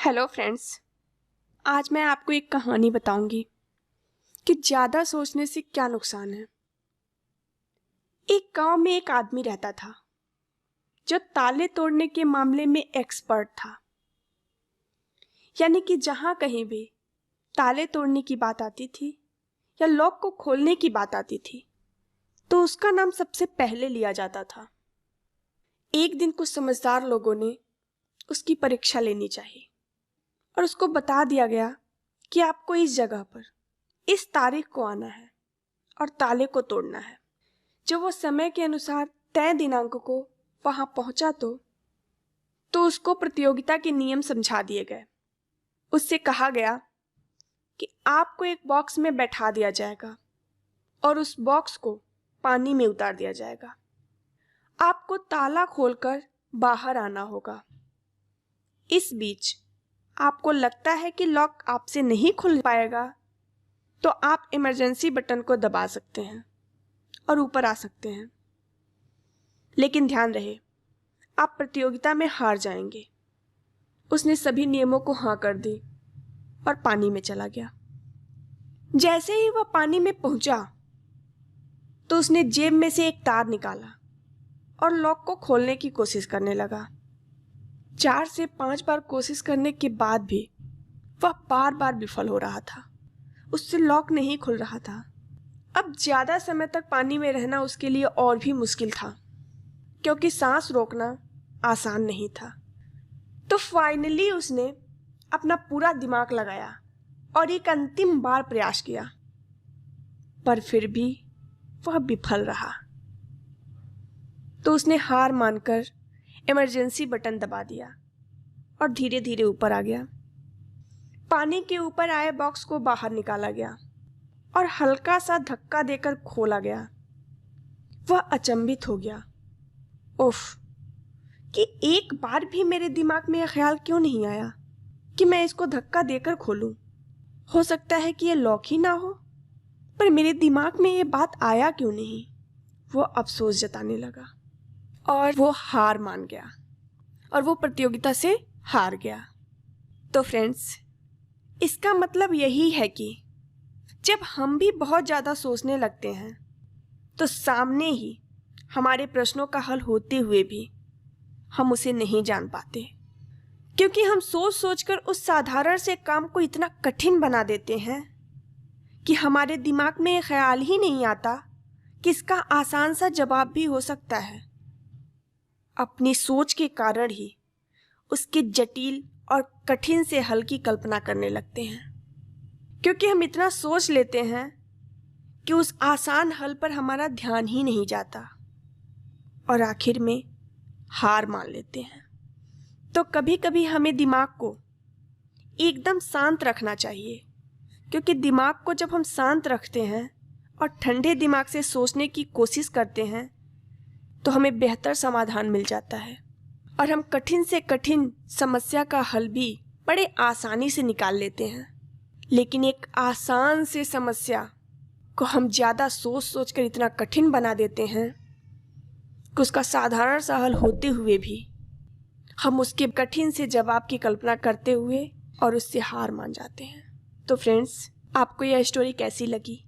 Hello friends, आज मैं आपको एक कहानी बताऊंगी कि ज़्यादा सोचने से क्या नुकसान है। एक गांव में एक आदमी रहता था जो ताले तोड़ने के मामले में एक्सपर्ट था। यानी कि जहां कहीं भी ताले तोड़ने की बात आती थी या लॉक को खोलने की बात आती थी तो उसका नाम सबसे पहले लिया जाता था। एक दिन कुछ समझदार लोगों ने उसकी परीक्षा लेनी चाहिए और उसको बता दिया गया कि आपको इस जगह पर इस तारीख को आना है और ताले को तोड़ना है। जब वो समय के अनुसार तय दिनांक को वहां पहुंचा तो उसको प्रतियोगिता के नियम समझा दिए गए। उससे कहा गया कि आपको एक बॉक्स में बैठा दिया जाएगा और उस बॉक्स को पानी में उतार दिया जाएगा। आपको ताला खोलकर बाहर आना होगा। इस बीच आपको लगता है कि लॉक आपसे नहीं खुल पाएगा तो आप इमरजेंसी बटन को दबा सकते हैं और ऊपर आ सकते हैं। लेकिन ध्यान रहे, आप प्रतियोगिता में हार जाएंगे। उसने सभी नियमों को हाँ कर दी और पानी में चला गया। जैसे ही वह पानी में पहुंचा तो उसने जेब में से एक तार निकाला और लॉक को खोलने की कोशिश करने लगा। 4 से 5 बार कोशिश करने के बाद भी वह बार बार विफल हो रहा था। उससे लॉक नहीं खुल रहा था। अब ज्यादा समय तक पानी में रहना उसके लिए और भी मुश्किल था क्योंकि सांस रोकना आसान नहीं था। तो फाइनली उसने अपना पूरा दिमाग लगाया और एक अंतिम बार प्रयास किया, पर फिर भी वह विफल रहा। तो उसने हार मानकर इमरजेंसी बटन दबा दिया और धीरे धीरे ऊपर आ गया। पानी के ऊपर आए बॉक्स को बाहर निकाला गया और हल्का सा धक्का देकर खोला गया। वह अचंभित हो गया, उफ, कि एक बार भी मेरे दिमाग में यह ख्याल क्यों नहीं आया कि मैं इसको धक्का देकर खोलूं। हो सकता है कि यह लॉक ही ना हो, पर मेरे दिमाग में यह बात आया क्यों नहीं। वो अफसोस जताने लगा और वो हार मान गया और वो प्रतियोगिता से हार गया। तो फ्रेंड्स, इसका मतलब यही है कि जब हम भी बहुत ज़्यादा सोचने लगते हैं तो सामने ही हमारे प्रश्नों का हल होते हुए भी हम उसे नहीं जान पाते, क्योंकि हम सोच सोचकर उस साधारण से काम को इतना कठिन बना देते हैं कि हमारे दिमाग में ये ख्याल ही नहीं आता कि इसका आसान सा जवाब भी हो सकता है। अपनी सोच के कारण ही उसके जटिल और कठिन से हल की कल्पना करने लगते हैं, क्योंकि हम इतना सोच लेते हैं कि उस आसान हल पर हमारा ध्यान ही नहीं जाता और आखिर में हार मान लेते हैं। तो कभी कभी हमें दिमाग को एकदम शांत रखना चाहिए, क्योंकि दिमाग को जब हम शांत रखते हैं और ठंडे दिमाग से सोचने की कोशिश करते हैं तो हमें बेहतर समाधान मिल जाता है और हम कठिन से कठिन समस्या का हल भी बड़े आसानी से निकाल लेते हैं। लेकिन एक आसान से समस्या को हम ज़्यादा सोच सोच कर इतना कठिन बना देते हैं कि उसका साधारण सा हल होते हुए भी हम उसके कठिन से जवाब की कल्पना करते हुए और उससे हार मान जाते हैं। तो फ्रेंड्स, आपको यह स्टोरी कैसी लगी